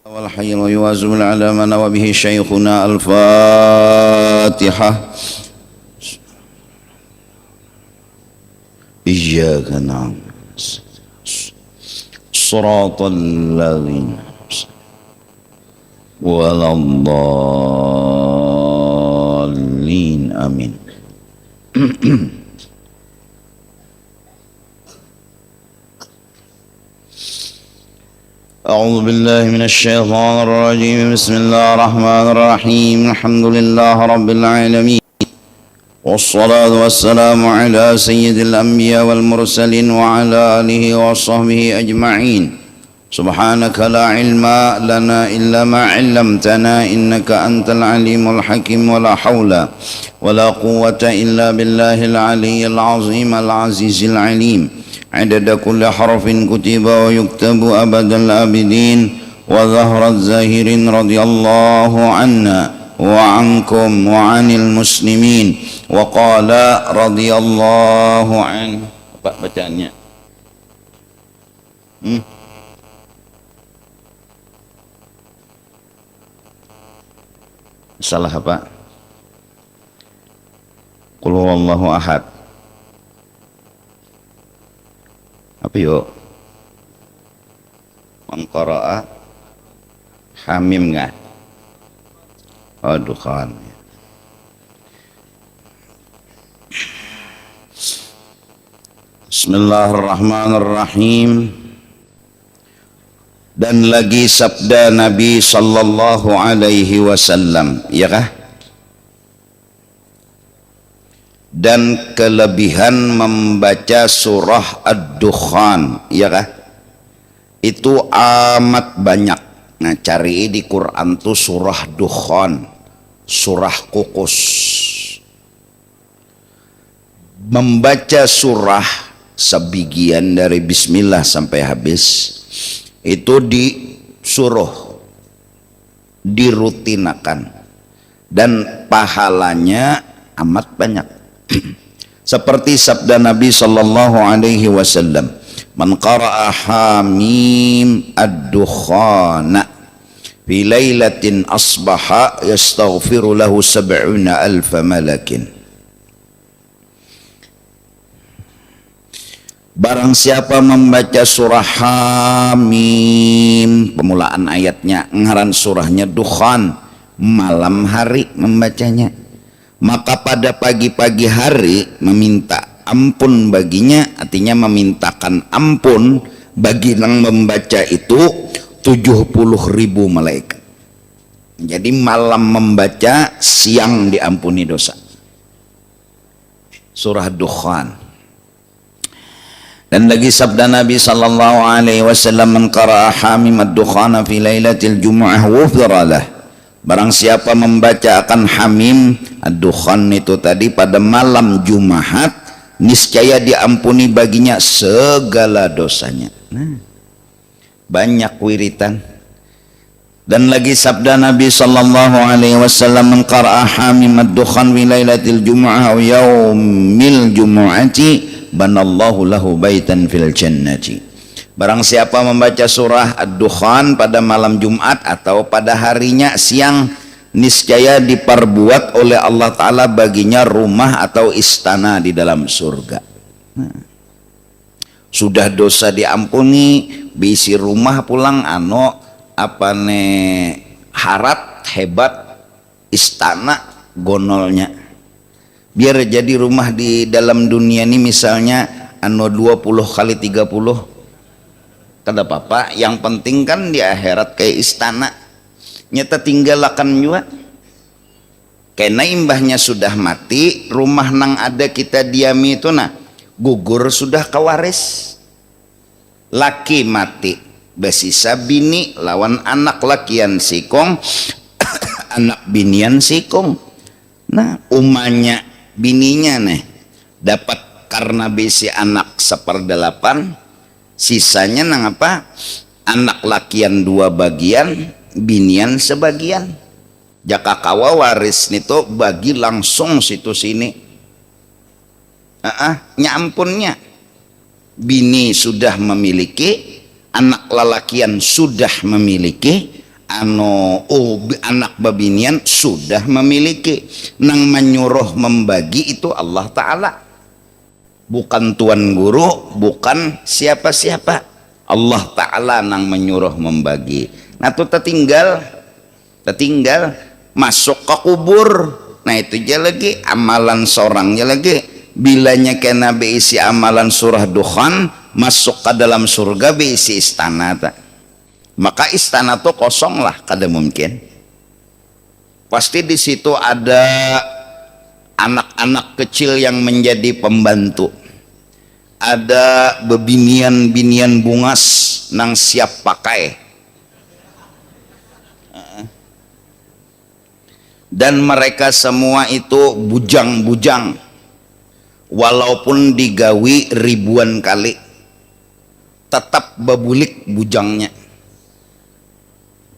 والحي ويوازن على من وبه شيخنا الفاتحة. إياك نعبد صراط الذين ولا الضالين آمين. أعوذ بالله من الشيطان الرجيم. بسم الله الرحمن الرحيم. الحمد لله رب العالمين، والصلاة والسلام على سيد الأنبياء والمرسلين وعلى آله وصحبه أجمعين. سبحانك لا علم لنا إلا ما علمتنا إنك أنت العليم الحكيم. ولا حول ولا قوة إلا بالله العلي العظيم العزيز العليم. عدد كل حرف كتب ويكتب أبد الآبدين وظهر الزاهرين رضي الله عنا وعنكم وعن المسلمين. وقال رضي الله عنه. Apa bacaannya? Salah apa? Qul huwallahu ahad. Apa yuk? Mengqara'a hamim enggak? Oh, dukhan. Bismillahirrahmanirrahim. Dan lagi sabda Nabi sallallahu alaihi wasallam, ya kah? Dan kelebihan membaca surah Ad-Dukhan, ya kah? Itu amat banyak. Nah, cari di Quran tuh surah Dukhan, surah kukus. Membaca surah sebagian dari bismillah sampai habis itu disuruh, dirutinakan, dan pahalanya amat banyak. Seperti sabda Nabi sallallahu alaihi wasallam, "Man qara'a hamim ad-dukhana fi lailatin asbaha yastaghfiru lahu 70,000 malakin." Barang siapa membaca surah Hamim, pemulaan ayatnya, ngaran surahnya Dukhan, malam hari membacanya, maka pada pagi-pagi hari meminta ampun baginya, artinya memintakan ampun bagi yang membaca itu 70.000 malaikat. Jadi malam membaca, siang diampuni dosa. Surah Dukhan. Dan lagi sabda Nabi sallallahu alaihi wasallam, "Man qara'a hamim ad-dukhana fi lailatil jumu'ah ghufira lah." Barang siapa membaca akan hamim ad-dukhan itu tadi pada malam Jumat, niscaya diampuni baginya segala dosanya. Nah, banyak wiritan. Dan lagi sabda Nabi sallallahu alaihi wasallam, "Man qara'a hamim ad-dukhan fi lailatil jumu'ah aw yaumil jumu'ati banallahu lahu baitan fil jannati." Barang siapa membaca surah Ad-Dukhan pada malam Jumat atau pada harinya siang, niscaya diperbuat oleh Allah Ta'ala baginya rumah atau istana di dalam surga. Sudah dosa diampuni, bisi rumah pulang apa harat hebat, istana gonolnya. Biar jadi rumah di dalam dunia ini misalnya 20 kali 30, kada apa-apa, yang penting kan di akhirat kayak istana nyata tinggalakan juga. Karena imbahnya sudah mati, rumah nang ada kita diami itu gugur sudah kewaris. Laki mati, besisa bini lawan anak lakian sikong anak binian sikong. Nah, umanya bininya dapat karena besi anak 1/8, sisanya anak lakian 2 bagian, binian sebagian. Jaka kawa waris nito bagi langsung situ sini. Nyampunnya bini sudah memiliki, anak lalakian sudah memiliki, anak babinian sudah memiliki, nang menyuruh membagi itu Allah Ta'ala, bukan tuan guru, bukan siapa-siapa. Allah Ta'ala nang menyuruh membagi. Nah itu tertinggal masuk ke kubur. Nah itu aja lagi amalan seorangnya lagi, bilanya kena beisi amalan surah Dukhan, masuk ke dalam surga beisi istana tak. Maka istana tuh kosong lah, kada mungkin. Pasti di situ ada anak-anak kecil yang menjadi pembantu, ada bebinian-binian bungas nang siap pakai, dan mereka semua itu bujang-bujang, walaupun digawi ribuan kali tetap babulik bujangnya,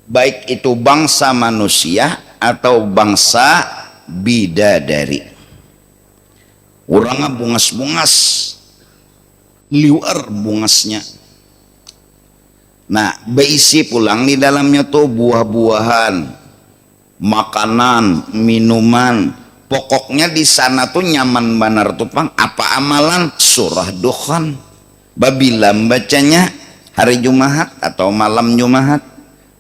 baik itu bangsa manusia atau bangsa bidadari. Orangnya bungas-bungas, liar bungasnya. Nah beisi pulang di dalamnya tuh buah-buahan, makanan, minuman. Pokoknya di sana tuh nyaman benar tuh pang. Apa amalan? Surah Dukhan. Babila bacanya hari Jumat atau malam Jumat,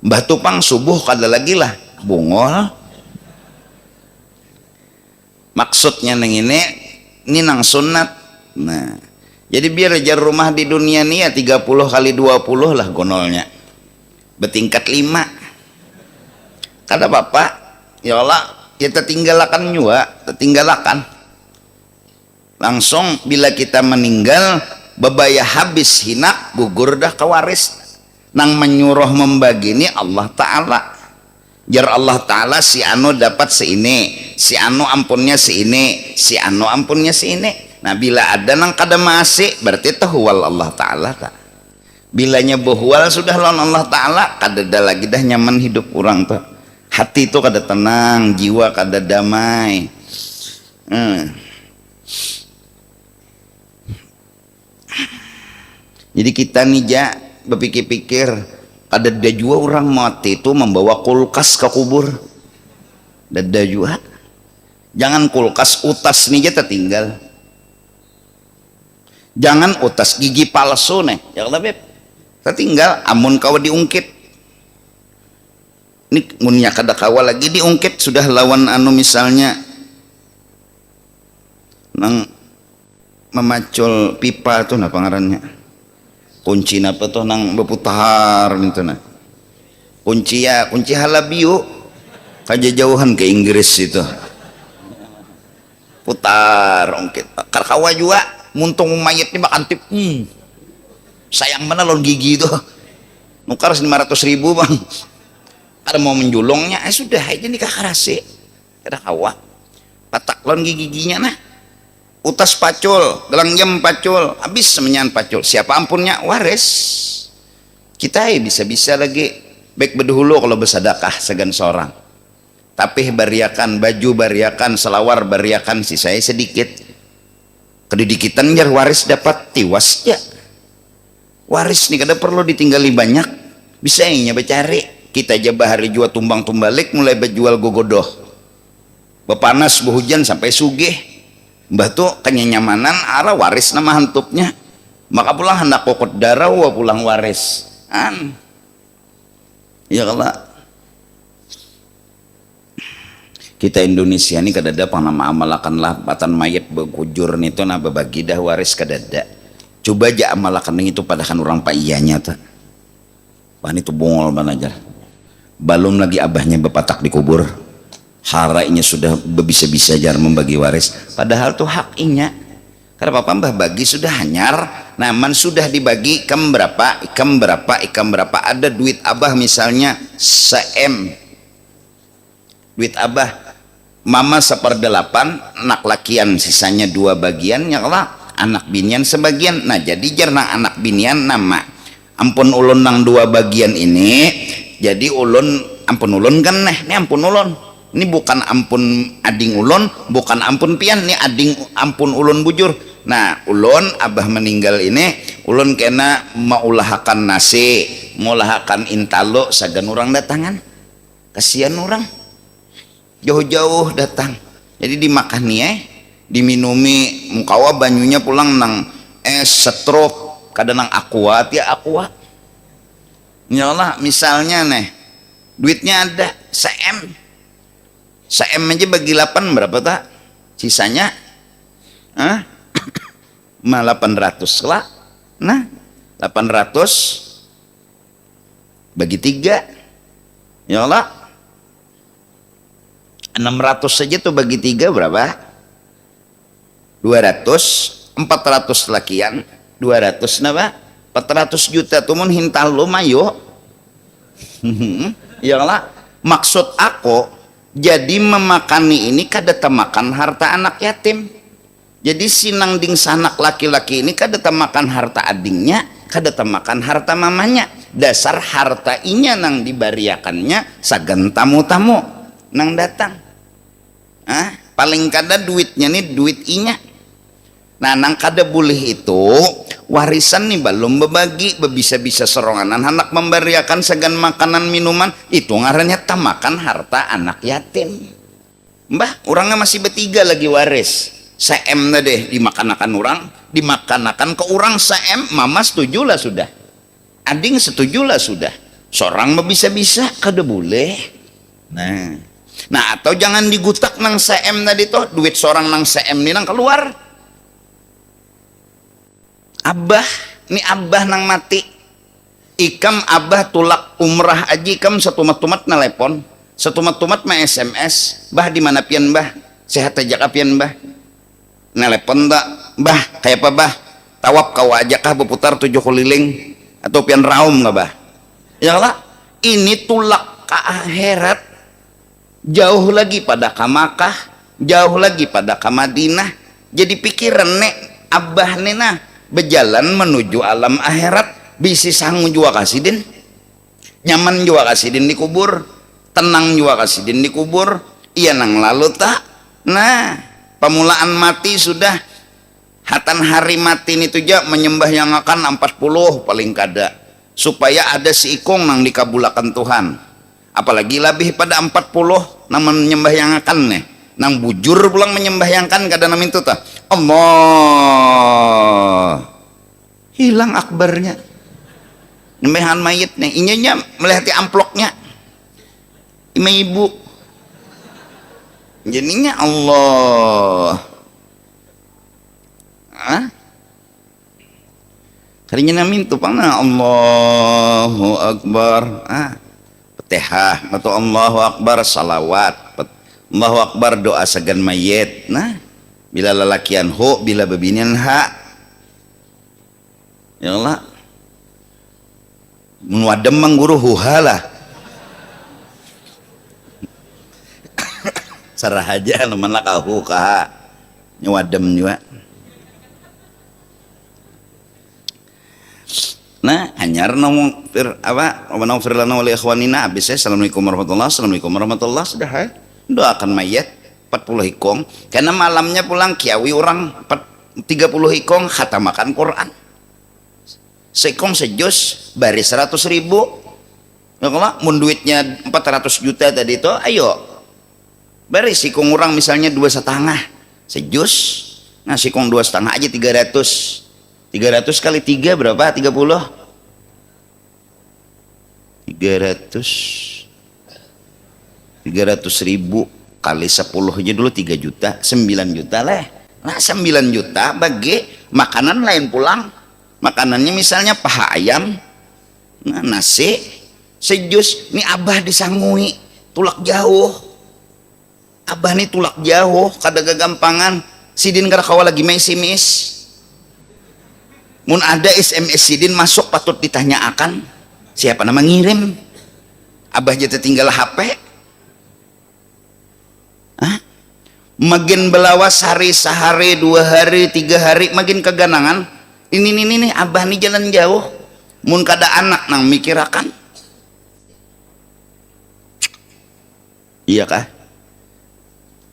mbah tupang subuh kada lagi lah bungol. Maksudnya neng ini nang sunat. Nah jadi biar aja rumah di dunia nih ya 30 kali 20 lah gonolnya, bertingkat 5. Kada apa-apa ya Allah, kita tinggalkan juga, tinggalkan langsung. Bila kita meninggal bebaya habis hina, gugur dah ke waris. Nang menyuruh membagi ini Allah Ta'ala. Jar Allah Ta'ala si anu dapat seini, si anu ampunnya seini, si anu ampunnya seini. Nah bila ada nang kada masih, berarti tahuwal Allah Ta'ala kak. Bilanya bohwal sudah lawan Allah Ta'ala, kada ada lagi dah nyaman hidup orang tuh. Hati itu kada tenang, jiwa kada damai. Jadi kita nih berpikir-pikir, kada ada juga orang mati itu membawa kulkas ke kubur. Dada juga. Jangan kulkas, utas nih aja tertinggal. Jangan utas, gigi palsu nih ya Allah, tertinggal. Amun kau diungkit ini munnya kada kawa lagi diungkit, sudah lawan anu misalnya nang memacul pipa tuh apa ngarannya, kunci apa tuh nang berputar gitu nah, kunci halabiu kaja jauhan ke Inggris itu putar ungkit karkawa juga. Muntung mayat ini makan tip, sayang mana lon gigi itu, nukar 500.000 bang. Ada mau menjulungnya, sudah aja nikah karase, kada kawa, patak lon giginya nah, utas pacul, gelang jam pacul, habis semenyan pacul. Siapa ampunnya? Waris. Kita bisa-bisa lagi, baik berdahulu kalau bersedekah segan seorang, tapi bariakan baju, bariakan selawar, bariakan sisanya sedikit. Kedidikitan jar waris dapat tiwas ya. Waris nih kada perlu ditinggali banyak, bisa nya becari. Kita aja bahari jual tumbang tumbalik, mulai berjual gogodoh, bepanas behujan sampai sugih. Mbah tuh kenyamanan arah waris nama hantupnya. Maka pulang hendak kokot darah wa pulang waris ya Allah. Kita Indonesia ini kadada panama amalakan lah batan mayat berkujur nih tuh nah berbagi dah waris kadada. Coba aja amalakan itu padakan orang paiyanya tak. Pan itu bongol banajar. Belum lagi abahnya bepatak di kubur. Harainya sudah bisa-bisa jar membagi waris. Padahal tuh haknya. Karena papa mbah bagi sudah hanyar. Naman sudah dibagi ikam berapa. Ada duit abah misalnya se-M. Duit abah mama 1/8, anak lakian sisanya 2 bagian ya Allah, anak binian sebagian. Nah jadi jarna anak binian nama ampun ulun nang 2 bagian ini, jadi ulun ampun ulun kan ini ampun ulun, ini bukan ampun ading ulun, bukan ampun pian, ini ading ampun ulun bujur. Nah ulun abah meninggal ini ulun kena maulahakan nasi mulahakan intalo sagan orang datangan, kasihan orang jauh-jauh datang, jadi dimakan nih diminumi mukawa banyunya pulang nang setruk kadang nang aqua ya aqua nyalah. Misalnya nih duitnya ada se-M aja bagi 8 berapa tak sisanya? Mah 800 lah. Nah 800 bagi 3 ya Allah 600 saja tuh bagi 3 berapa? 200 400 lakian 200 napa? 400 juta tuh mun hintal lo mayo. Ya Allah, maksud aku jadi memakani ini kada temakan harta anak yatim. Jadi sinang ding sanak laki-laki ini kada temakan harta adingnya, kada temakan harta mamanya. Dasar harta inya nang dibariakannya sagan tamu-tamu nang datang. Paling kada duitnya nih duit inya. Nah nang kada boleh itu warisan nih belum berbagi bisa-bisa seronganan anak memberiakan segan makanan minuman itu ngarannya tamakan harta anak yatim. Mbah orangnya masih bertiga lagi waris se-M na deh dimakan-akan orang, dimakan-akan ke orang se-M, mama setuju lah sudah, ading setuju lah sudah, seorang bisa-bisa kada boleh. Nah atau jangan digutak nang se-M tadi toh duit seorang nang se-M nih nang keluar. Abah, ini abah nang mati. Ikam abah tulak umrah aji ikam satumat-tumat nelepon, satumat-tumat mah SMS. Bah di mana pian bah? Sehat aja kapian bah? Nelepon tak? Bah, kayak apa bah? Tawap kau aja kah berputar 7 keliling atau pian raum nggak bah? Ya lah, ini tulak ke akhirat. Jauh lagi pada ke Makkah, jauh lagi pada ke Madinah. Jadi pikiran nek abah nena berjalan menuju alam akhirat bisi sanggup jua kasidin, nyaman jua kasidin dikubur, tenang jua kasidin dikubur. Iya nang lalu tak. Nah pemulaan mati sudah hatan hari mati itu ja menyembah yang akan 40 paling kada supaya ada si ikung nang dikabulakan Tuhan. Apalagi lebih pada 40 nang menyembah yang akan nih nang bujur pulang menyembahyangkan kada nam itu ta Allah hilang akbarnya nyembahan mayit nih inyanya melihati amploknya ima ibu jadinya Allah karinya namin tu pana Allahu Akbar Fatihah atau Allahu Akbar salawat Allahu Akbar doa sagan mayit. Nah bila lelakian ho bila bebinian ha ya Allah menwadem mangguru huhalah sarah aja leman lah kahu kah nyawadem juga. Nah hanyar namu apa naufir lana wali ikhwanina abis assalamualaikum warahmatullahi assalamualaikum warahmatullahi sudah doakan mayat 40 hikong karena malamnya pulang kiawi orang 30 hikong khatamakan Quran sekong sejus baris 100.000 ya kalau mun duitnya 400 juta tadi itu ayo baris sikong orang misalnya 2,5 sejus nah sikong 2,5 aja 300 kali 3 berapa 30 300.000 kali 10 aja dulu 3 juta 9 juta lah. Nah 9 juta bagi makanan lain pulang makanannya misalnya paha ayam nah, nasi sejus ini abah disangui tulak jauh abah nih tulak jauh kada gagampangan sidin kada kawa lagi main simis mun ada SMS sidin masuk patut ditanyakan siapa nama ngirim abah jatuh tinggal HP makin belawas sehari 2 hari 3 hari makin keganangan ini abah nih jalan jauh mun kada anak nang mikirakan iya kah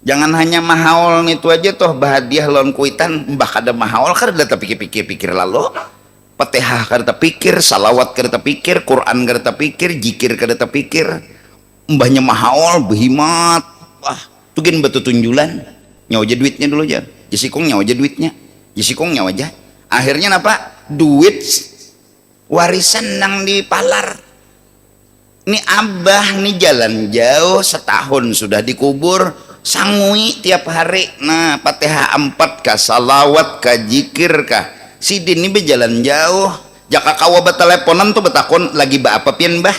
jangan hanya mahaul itu aja toh bahadiah lawan kuitan mbah kada mahaul kada tapi pikir-pikir lalu Fatihah kada pikir, salawat kada pikir, Quran kada pikir, jikir kada pikir, mbahnya mahaol behimat, wah tugin batu tunjulan nyawa aja duitnya dulu aja, jisikong nyawa aja duitnya, jisikong nyawa aja, akhirnya napa duit warisan nang dipalar. Ini abah nih jalan jauh setahun sudah dikubur, sangui tiap hari. Nah Fatihah 4 kah, salawat kah, jikir kah, sidin ini berjalan jauh, jaka kawa beteleponan tuh betakon lagi ba apa pian bah,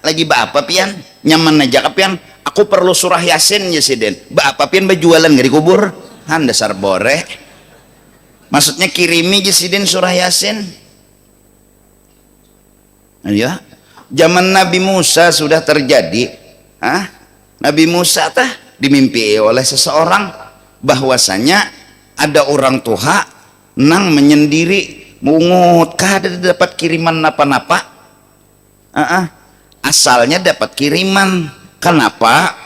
lagi ba apa pian, nyaman aja pian, aku perlu surah yasin ya sidin, ba apa pian berjualan gak dikubur, dasar bore, maksudnya kirimi ya sidin surah yasin. Ya zaman Nabi Musa sudah terjadi, Nabi Musa tah dimimpi oleh seseorang bahwasanya ada orang tua nang menyendiri mungut kada dapat kiriman napa-napa, asalnya dapat kiriman, kenapa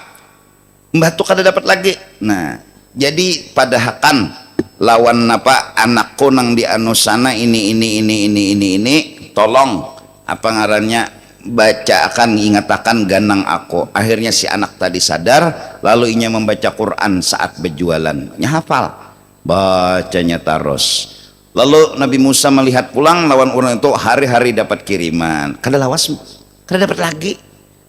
mbah tuh kada dapat lagi. Nah jadi padahakan lawan napa anakku nang di anu sana ini tolong apa ngarannya baca akan ingatakan ganang aku. Akhirnya si anak tadi sadar, lalu inya membaca Quran saat berjualan, hafal bacanya terus. Lalu Nabi Musa melihat pulang lawan orang itu hari-hari dapat kiriman, kada lawas, kada dapat lagi.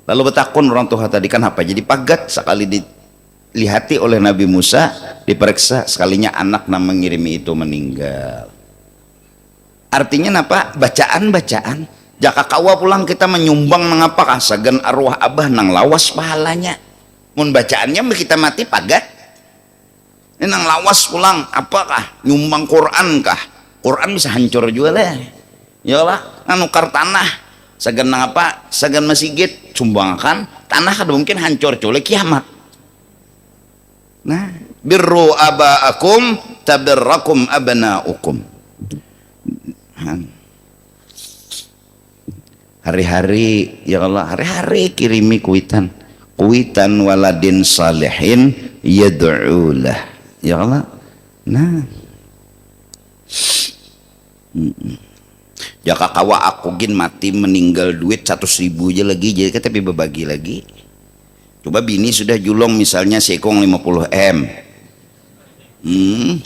Lalu betakun orang tua tadi kan apa jadi pagat sekali dilihati oleh Nabi Musa, diperiksa sekalinya anak yang mengirimi itu meninggal. Artinya apa? Bacaan jaka kawa pulang kita menyumbang nang apa sagan arwah abah nang lawas pahalanya. Mun bacaannya kita mati pagat. Ini nang lawas pulang apakah nyumbang Quran kah? Quran bisa hancur juga lah. Yalah nukar tanah sagan nang apa sagan masjid sumbangkan tanah kada mungkin hancur cule kiamat. Nah birru abaakum tabirrakum abnaukum. Hari-hari ya Allah, hari-hari kirimi kuitan waladin salihin yad'ulah ya Allah. Nah jaka kawa aku gin mati meninggal duit 100.000 aja lagi jadi tapi berbagi lagi. Coba bini sudah julong misalnya sekong 50 M,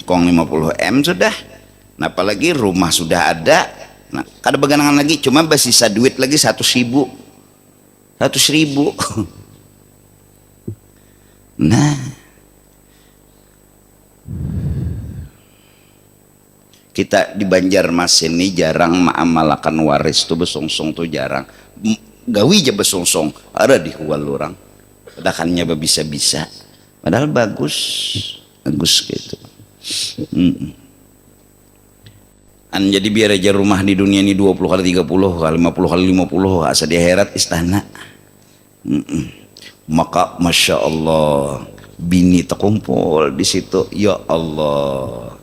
kong 50 M sudah, nah apalagi rumah sudah ada. Nah, kada beganangan lagi, cuma bersisa duit lagi 100.000. Nah, kita di Banjarmasin ini jarang mengamalkan waris tuh besongsong tuh jarang. Gawi aja besongsong, ada di hual orang. Padakannya bisa-bisa, padahal bagus gitu. Jadi biar aja rumah di dunia ini 20 kali 30 kali 50 kali 50 asa di akhirat istana. Maka masya Allah bini terkumpul di situ ya Allah.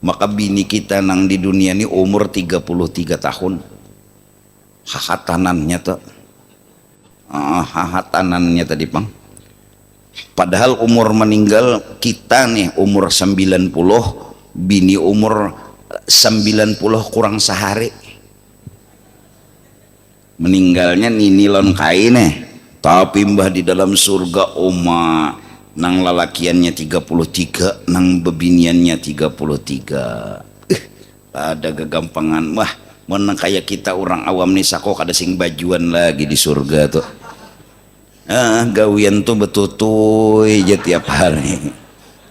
Maka bini kita nang di dunia ini umur 33 tahun. Hahatanannya tuh hahatanannya tadi pang. Padahal umur meninggal kita nih umur 90, bini umur 90 kurang sehari meninggalnya ninilon kain tapi mbah di dalam surga oma nang lalakiannya 33 nang bebiniannya 33. Ada kegampangan wah menang kayak kita orang awam nih sako kada sing bajuan lagi di surga tuh. Gawian tuh betutuy aja tiap hari.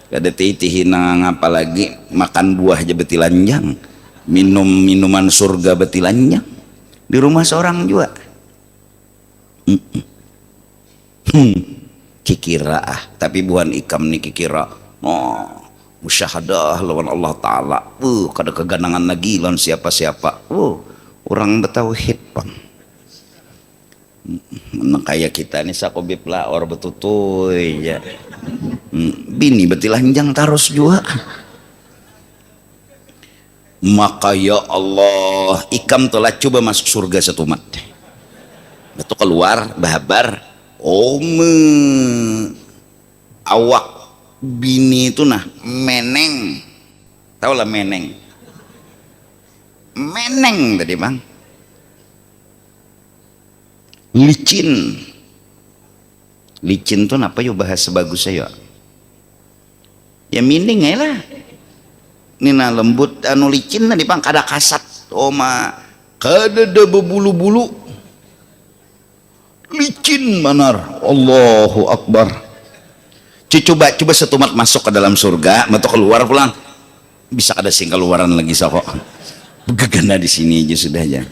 Kada titihin ngapa lagi makan buah aja betilanjang, minum minuman surga betilanjang di rumah seorang juga. Kikira tapi bukan ikam nih kikira. Musyahadah lawan Allah Ta'ala. Kada keganangan lagi lawan siapa-siapa. Orang bertauhid bang. Kayak kita nih sakobib lah orang betutuy ya. Bini betilanjang terus juga. Maka ya Allah ikam telah coba masuk surga setumat betul keluar bahabar awak bini itu nah meneng, tahu lah meneng meneng tadi bang, licin. Licin tuh apa yuk bahasa bagus saya? Ya mining ya lah. Nina lembut anu licin tadi bang, kada kasat, oma kada ada bebulu-bulu, licin manar. Allahu Akbar. Coba setumat masuk ke dalam surga, atau keluar pulang, bisa ada sing keluaran lagi sok. Begana di sini aja sudah aja.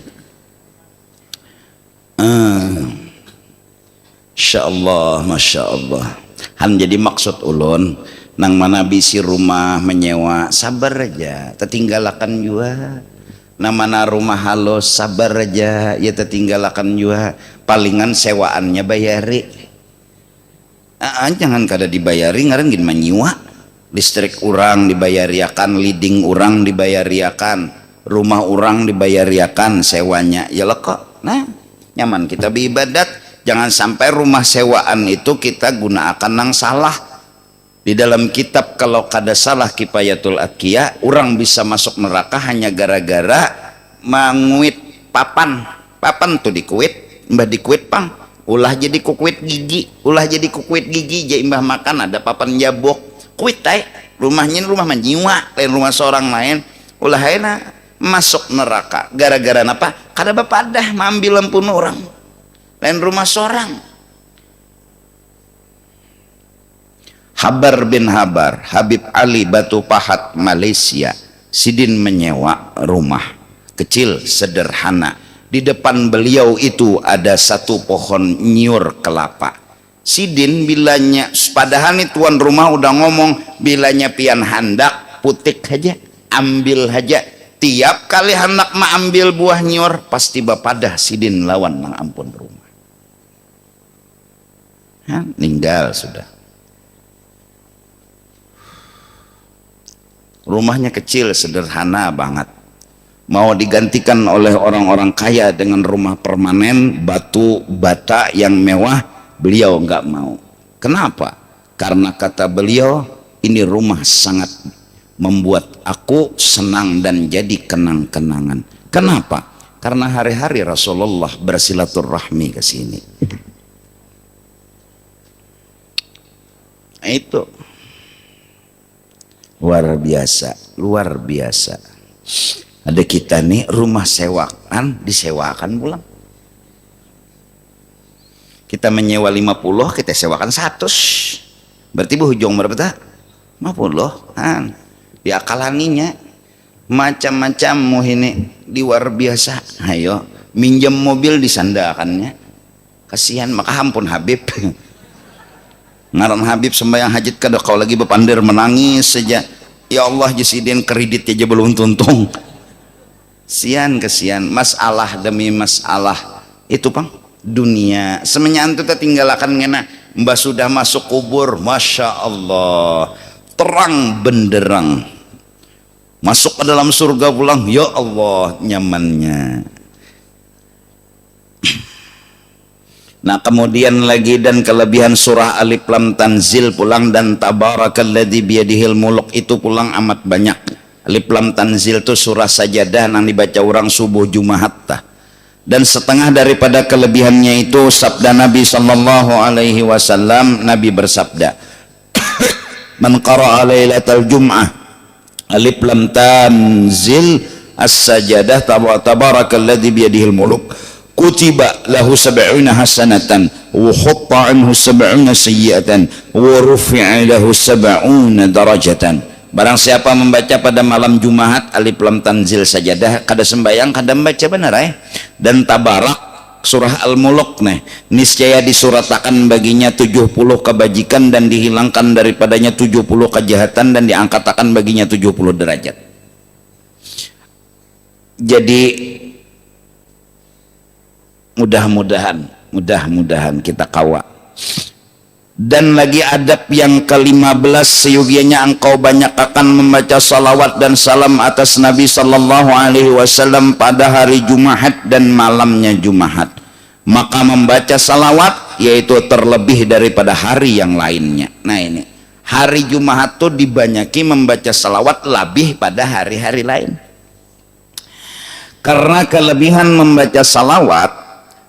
Insyaallah, masya Allah. Han jadi maksud ulun nang mana bisi rumah menyewa sabar aja, tertinggalakan juga. Nang mana rumah halus sabar aja, ya tertinggalakan juga. Palingan sewaannya bayari. Jangan kada dibayari ngaran gin menyewa. Listrik orang dibayariakan, leading orang dibayariakan, rumah orang dibayariakan sewanya. Ya lekok. Nah, nyaman kita beribadat. Jangan sampai rumah sewaan itu kita gunakan nang salah. Di dalam kitab kalau kada salah Kifayatul Atqiya, orang bisa masuk neraka hanya gara-gara manguit papan tuh dikuit, mbah dikuit pang, ulah jadi kukuit gigi, jadi mbah makan ada papan jabok, kuit tay, rumahnya rumah menjiwa, lain rumah seorang lain, ulah enak masuk neraka gara-gara apa? Kada bapadah mengambil lampu orang. Lain rumah seorang. Habar bin Habar, Habib Ali Batu Pahat, Malaysia. Sidin menyewa rumah kecil sederhana. Di depan beliau itu ada satu pohon nyur kelapa. Sidin bilanya, padahal nih tuan rumah udah ngomong, bilanya pian handak putik aja, ambil aja. Tiap kali hendak ambil buah nyur pasti bapadah Sidin lawan nang ampun rumah. Ninggal sudah. Rumahnya kecil sederhana banget, mau digantikan oleh orang-orang kaya dengan rumah permanen batu bata yang mewah, beliau nggak mau. Kenapa? Karena kata beliau, ini rumah sangat membuat aku senang dan jadi kenang-kenangan. Kenapa? Karena hari-hari Rasulullah bersilaturahmi ke sini. Itu luar biasa. Ada kita nih rumah sewaan, disewakan pulang. Kita menyewa 50, kita sewakan 100. Berarti hujung berapa tak? 50. Diakalaninya macam-macam mau ini luar biasa. Ayo minjem mobil disandakannya. Kasihan, maka ampun Habib. Ngaran Habib sembahyang hajat kada kau lagi bepandir menangis saja. Ya Allah Jasidin kredit aja belum tuntung. Kesian masalah demi masalah itu pang dunia semenyan itu tinggalkan ngena. Mbah sudah masuk kubur, masya Allah terang benderang, masuk ke dalam surga pulang, ya Allah nyamannya. Nah kemudian lagi dan kelebihan surah Alif Lam Tanzil pulang dan Tabarakalladzi biyadihil mulk itu pulang amat banyak. Alif Lam Tanzil itu surah sajadah yang dibaca orang subuh Jumat tah. Dan setengah daripada kelebihannya itu sabda Nabi sallallahu alaihi wasallam, Nabi bersabda, "Man qara'a lailatal jum'ah Alif Lam Tanzil as-sajadah Tabarakalladzi biyadihil mulk kutiba lahu sab'una hasanatan wa khutta anhu sab'una sayyi'atan wa rufi'a lahu sab'una darajatan." Barang siapa membaca pada malam Jumat Alif Lam Tanzil sajadah, kada sembayang kada membaca benar dan tabarak surah Al-Mulk niscaya disuratakan baginya 70 kebajikan dan dihilangkan daripadanya 70 kejahatan dan diangkatakan baginya 70 derajat. Jadi mudah-mudahan kita kawa. Dan lagi adab yang ke-15, seyogianya engkau banyak akan membaca salawat dan salam atas Nabi sallallahu alaihi wasallam pada hari Jumat dan malamnya Jumat. Maka membaca salawat yaitu terlebih daripada hari yang lainnya. Nah ini hari Jumat tuh dibanyaki membaca salawat lebih pada hari-hari lain. Karena kelebihan membaca salawat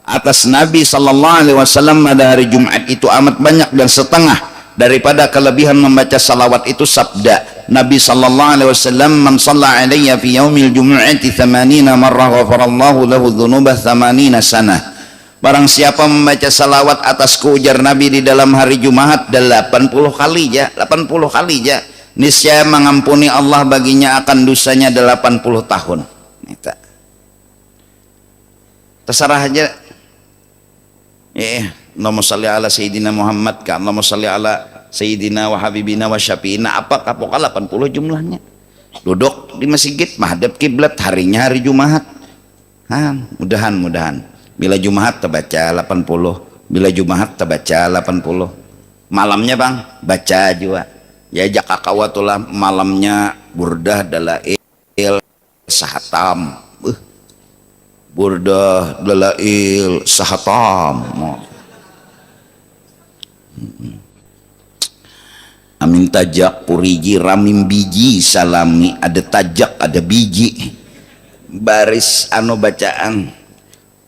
atas Nabi sallallahu alaihi wasallam pada hari Jumat itu amat banyak, dan setengah daripada kelebihan membaca salawat itu sabda Nabi sallallahu alaihi wasallam, man shalla alayya fi yaumil jumu'ati 80 marrah ghafarallahu lahu dzunuba 80 sanah. Barang siapa membaca salawat atasku, ujar Nabi, di dalam hari Jumat 80 kali ya, 80 kali ya, niscaya mengampuni Allah baginya akan dosanya 80 tahun. Itu terserah aja. Allahumma salli ala Sayyidina Muhammad ka Allahumma salli ala Sayyidina wa Habibina wa Syafi'ina, apakah pokoknya 80 jumlahnya. Duduk di masjid, menghadap kiblat, harinya hari Jumat. Mudahan bila Jumat terbaca 80, bila Jumat terbaca 80. Malamnya bang baca juga ya, jakakawatulah malamnya burdah dalail sahatam, burdah dalail sahatam. Amin tajak puriji ramim biji salami, ada tajak ada biji, baris anu bacaan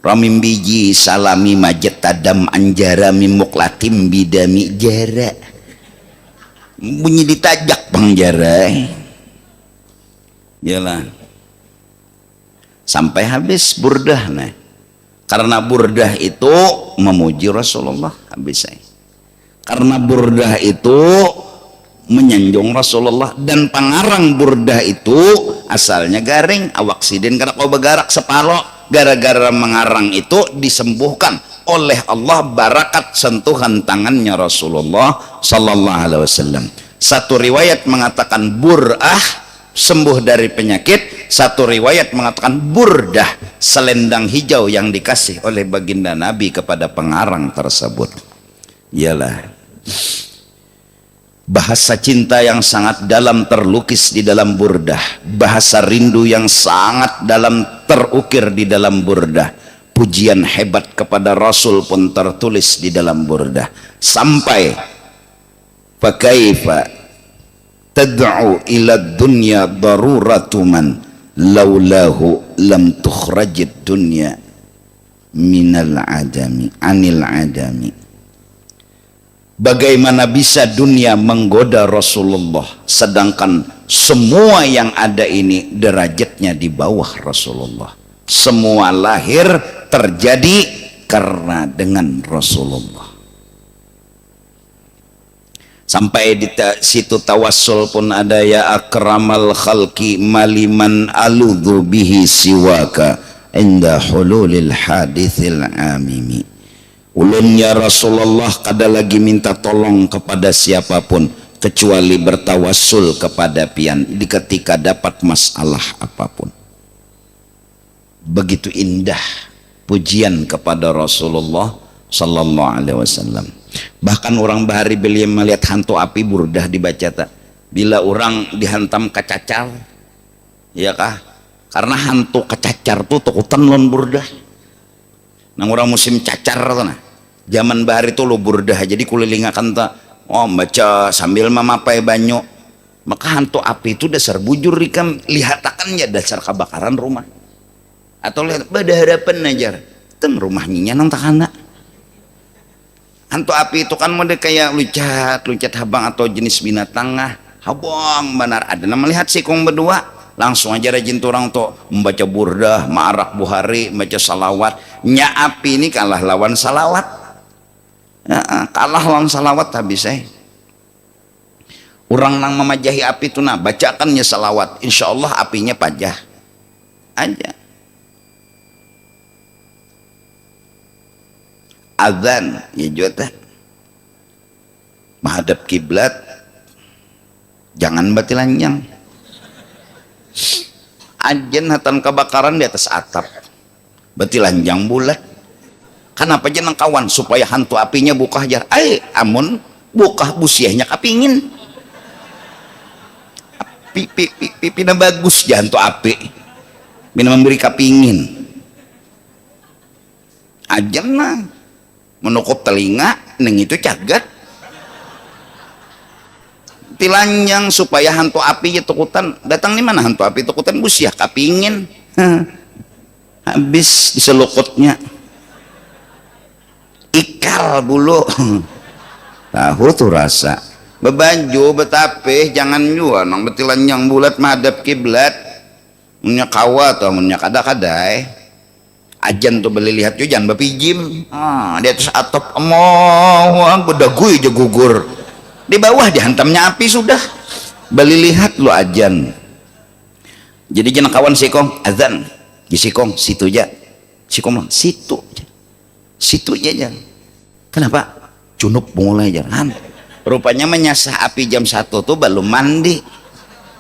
ramim biji salami majet tadam anjara mimuklatim bidami jara, bunyi ditajak bang jara yalah sampai habis burdah. Nah, karena burdah itu memuji Rasulullah habis saya, karena burdah itu menyanjung Rasulullah, dan pangarang burdah itu asalnya garing awak sidin karena kau begarak sepalo, gara-gara mengarang itu disembuhkan oleh Allah barakat sentuhan tangannya Rasulullah sallallahu alaihi wasallam. Satu riwayat mengatakan burah sembuh dari penyakit, satu riwayat mengatakan burdah selendang hijau yang dikasih oleh baginda Nabi kepada pengarang tersebut. Iyalah bahasa cinta yang sangat dalam terlukis di dalam burdah, bahasa rindu yang sangat dalam terukir di dalam burdah, pujian hebat kepada Rasul pun tertulis di dalam burdah, sampai fakaifa tad'u ila dunya daruratu man laulahu lam tukhrajid dunya minal adami anil adami. Bagaimana bisa dunia menggoda Rasulullah, sedangkan semua yang ada ini derajatnya di bawah Rasulullah. Semua lahir terjadi karena dengan Rasulullah. Sampai di situ tawassul pun ada, ya akramal khalqi maliman aludhu bihi siwaka inda hululil hadithil amimi. Ulun ya Rasulullah kada lagi minta tolong kepada siapapun kecuali bertawassul kepada pian di ketika dapat masalah apapun. Begitu indah pujian kepada Rasulullah sallallahu alaihi wasallam. Bahkan orang bahari beliau melihat hantu api burdah dibaca tak, bila orang dihantam kacacar ya kah, karena hantu kacacar tuh takutan lon burdah nang orang musim cacar tuh nah. Zaman bahari itu lo burdah, jadi kulilingakan tak, baca sambil memapai banyu, maka hantu api itu dasar bujur ikam lihatakan ya dasar kebakaran rumah, atau lihat pada harapan ajar tem rumahnya nang takana. Hantu api itu kan mode kayak lucat habang atau jenis binatang habang benar, ada nama melihat sikong berdua langsung aja rajin orang tuh membaca burdah, ma'arak buhari, membaca salawat. Nya api ini kalah lawan salawat. Kalah lawan salawat habis orang nang memajahi api itu nah bacakannya salawat, insya Allah apinya pajah aja. Azan ya juga menghadap kiblat, jangan batilanjang. Ajen hatan kebakaran di atas atap, batilanjang bulat. Kenapa jangan kawan supaya hantu apinya buka aja, amun buka busiahnya kapingin pina bagus jangan hantu api mina memberi kapingin aja nah menukup telinga neng itu cagat tilanjang supaya hantu api takutan datang di mana hantu api takutan busiah kapingin habis diselukutnya ikal bulu. Tahu tuh rasa bebaju betapeh jangan juga nang betilan yang bulat madhab kiblat punya kawa atau punya kada-kadai ajan tuh beli lihat juga jangan bapijim di atas atap emoh bedaguy aja gugur di bawah dihantamnya api sudah beli lihat lu ajan. Jadi jangan kawan sikong azan di sikong situ aja sikong situ aja kenapa junub mulai jalan rupanya menyasah api jam 1 tuh belum mandi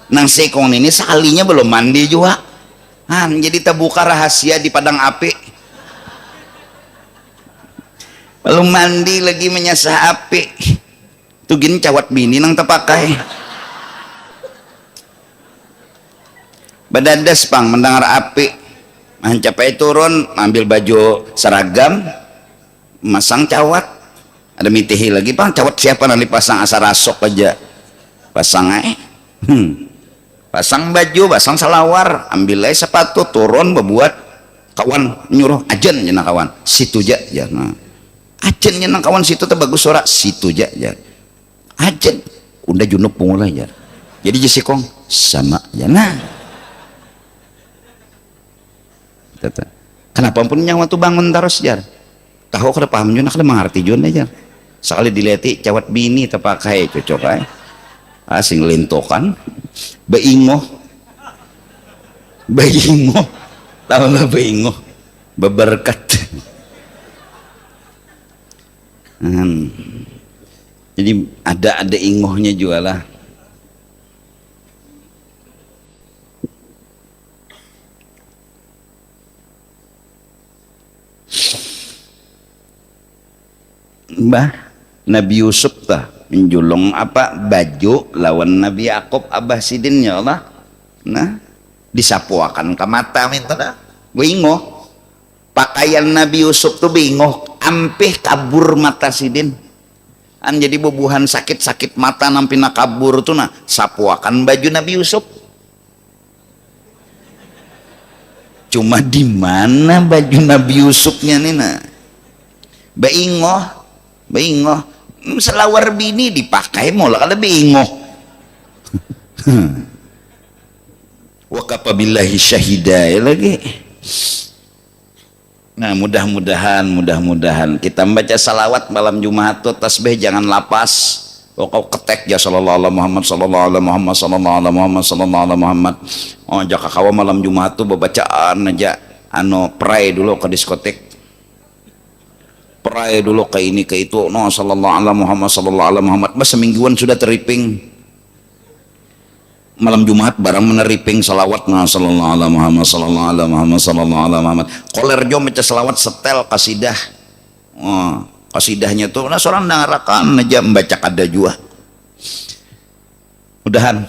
nang sekong ini salinya belum mandi juga jadi terbuka rahasia di padang api belum mandi lagi menyasah api tuh gini cawat bini nang terpakai badadas pang mendengar api mencapai turun ambil baju seragam masang cawat ada mitihi lagi bang cawat siapa nanti pasang asal rasok aja pasang pasang baju pasang salawar ambil aja sepatu turun berbuat kawan nyuruh ajan jenang kawan situ aja ya nah ajan jenang kawan situ tuh bagus suara situ aja ya ajan udah junub mulai ya jadi jesikong sama ya nah kenapa pun nyawa tuh bangun terus jar tahu kada paham juga kada mengerti juga aja sekali dileti cawat bini terpakai cocok ay asing lintokan beingoh tahu nggak beingoh beberkat jadi ada ingohnya juga lah Mbah Nabi Yusuf tah menjulung apa baju lawan Nabi Yakub Abah Sidin ya Allah nah disapuakan ke mata minta dah bingung pakaian Nabi Yusuf tuh bingung ampih kabur mata Sidin jadi bubuhan sakit mata nampina kabur tuh nah sapuakan baju Nabi Yusuf cuma di mana baju Nabi Yusufnya nih nah bingung selawar bini dipakai mulai kalau bingung wakapabillahi syahidah lagi nah mudah-mudahan kita membaca salawat malam Jumat tuh tasbih jangan lapas kau ketek ya sallallahu alaihi Muhammad sallallahu alaihi Muhammad sallallahu alaihi Muhammad sallallahu alaihi Muhammad jaka kawa malam Jumat tuh bacaan aja pray dulu ke diskotek perai dulu ke ini ke itu sallallahu alaihi Muhammad sallallahu alaihi Muhammad semingguan sudah teriping malam Jumat barang meneriping salawat sallallahu alaihi Muhammad sallallahu alaihi Muhammad sallallahu alaihi Muhammad koler jo baca salawat setel kasidah kasidahnya tuh seorang dangarakan aja membaca kada jua mudahan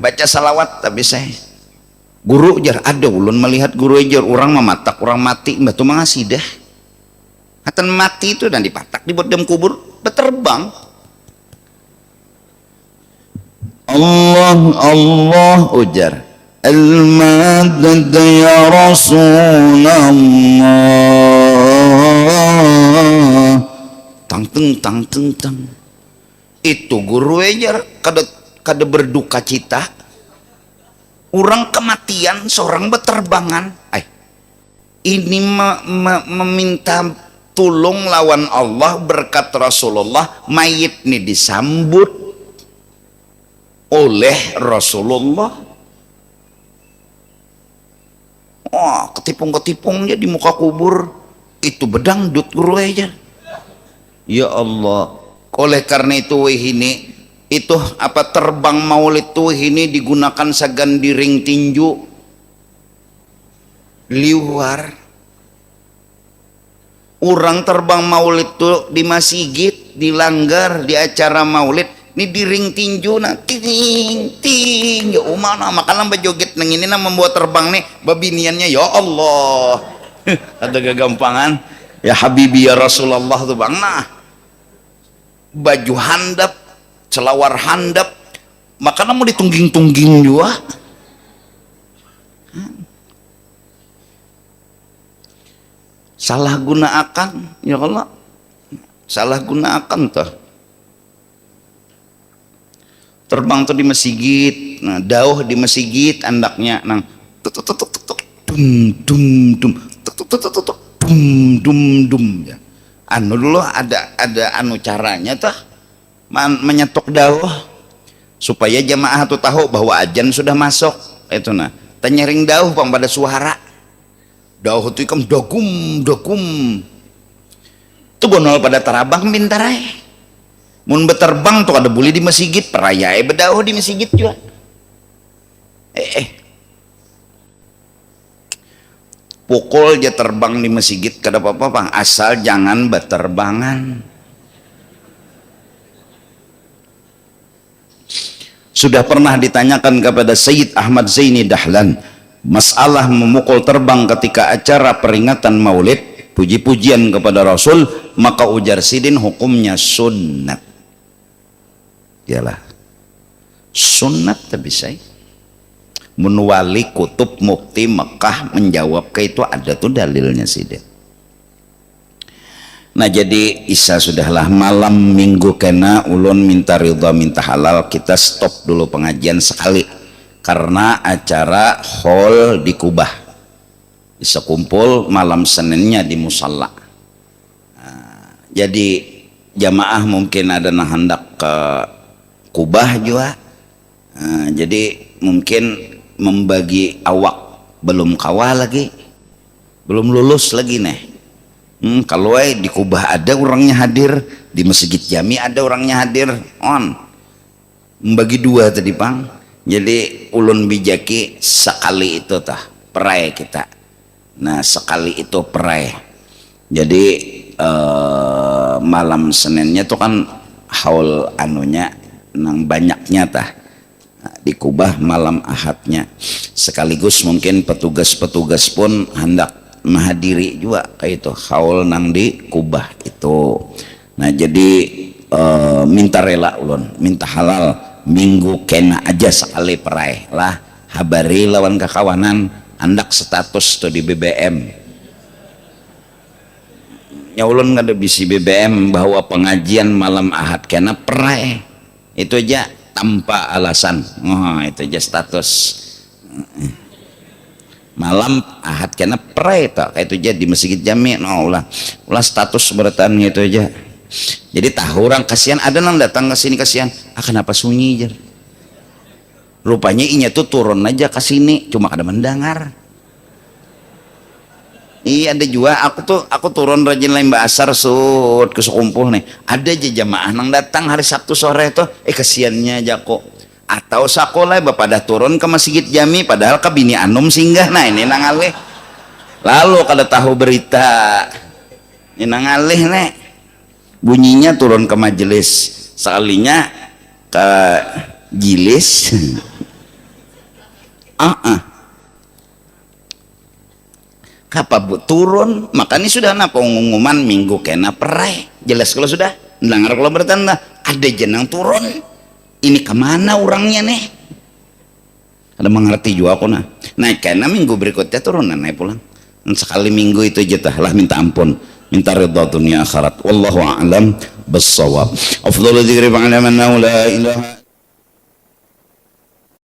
baca salawat tapi saya guru jar ada ulun melihat guru jar orang mematak orang mati mbak tuh mangasidah akan mati itu dan dipatak dibuat dalam kubur berterbang Allah ujar al-madad ya Rasulullah tang itu guru ajar kada berduka cita orang kematian seorang berterbangan ini meminta tulung lawan Allah berkat Rasulullah mayit ini disambut oleh Rasulullah ketipung-ketipungnya di muka kubur itu bedangdut guru aja ya Allah oleh karena itu ini itu apa terbang maulid tuh ini digunakan sagandiring tinju liwar orang terbang maulid tuh di masjid dilanggar di acara maulid ini di ring tinju nah ting ya umana makanan bajoget nang ini nah membuat terbang nih babiniannya ya Allah ada gagampangan ya Habibi ya Rasulullah tuh bang nah baju handap celawar handap makanan mau ditungging-tungging juga. salah gunakan ya Allah, salah gunakan tuh. Terbang tuh di masjid, nah dauh di masjid andaknya nang tuk tuk tuk tuk tuk dum dum dum tuk tuk tuk tuk tuk dum dum dum ya. Anu dulu ada anu caranya tuh menyetok dauh supaya jamaah tuh tahu bahwa azan sudah masuk itu nah. Tanyering dauh pang pada suara dauh itu ikam dogum dogum tuh bonol pada terabang bintarai mun beterbang tuh ada boleh di masjid perayaan bedauh di masjid juga pukul aja terbang di masjid kada apa-apa pang asal jangan beterbangan. Sudah pernah ditanyakan kepada Sayyid Ahmad Zaini Dahlan masalah memukul terbang ketika acara peringatan maulid puji-pujian kepada Rasul, maka ujar sidin hukumnya sunnat. Yalah sunnat tapi saya menwali kutub mufti Mekah menjawab ke itu ada tuh dalilnya sidin. Nah jadi isa sudahlah malam minggu kena ulun minta ridha minta halal kita stop dulu pengajian sekali karena acara hall di Kubah bisa kumpul malam Seninnya di musalla. Nah, jadi jamaah mungkin ada nah hendak ke Kubah juga. Nah, jadi mungkin membagi awak belum kawal lagi belum lulus lagi nih. Kalau di Kubah ada orangnya hadir, di Masjid Jami ada orangnya hadir, on membagi dua tadi pang. Jadi ulun bijaki sekali itu tah perai kita. Nah sekali itu perai. Jadi malam Seninnya tuh kan haul anunya nang banyaknya tah. Nah, di Kubah malam Ahadnya sekaligus mungkin petugas-petugas pun hendak menghadiri juga kayak itu haul nang di Kubah itu. Nah jadi minta rela ulun minta halal minggu kena aja sekali perai lah habari lawan kekawanan andak status tuh di BBM ya ulun nggak ada bisi BBM bahwa pengajian malam Ahad kena perai itu aja tanpa alasan. Oh itu aja status malam Ahad kena perai tak kayak itu aja di Masjid Jami. No ulah status beratan gitu aja. Jadi tahu orang kasihan ada nang datang ke sini kasihan kenapa sunyi jar rupanya inya tuh turun aja ke sini cuma kada mendengar. Iya ada juga aku turun rajin lain basar sud ke sekumpul nih ada aja jamaah nang datang hari Sabtu sore tuh kasihannya aja kok atau sakoleh bapak dah turun ke Masjid Jami padahal ke bini anum singgah. Nah ini nang alih lalu kada tahu berita ini nang alih nek bunyinya turun ke majelis sekalinya ke jilis kapa bu turun makanya sudah na pengumuman minggu kena perai jelas kalau sudah dengar kalau bertanda ada jenang turun ini kemana orangnya nih ada mengerti juga aku nah karena minggu berikutnya turun naik pulang sekali minggu itu aja lah minta ampun minta ridha dunia akhirat wallahu a'lam bissawab afdhalu dzikri ba'da man la ilaha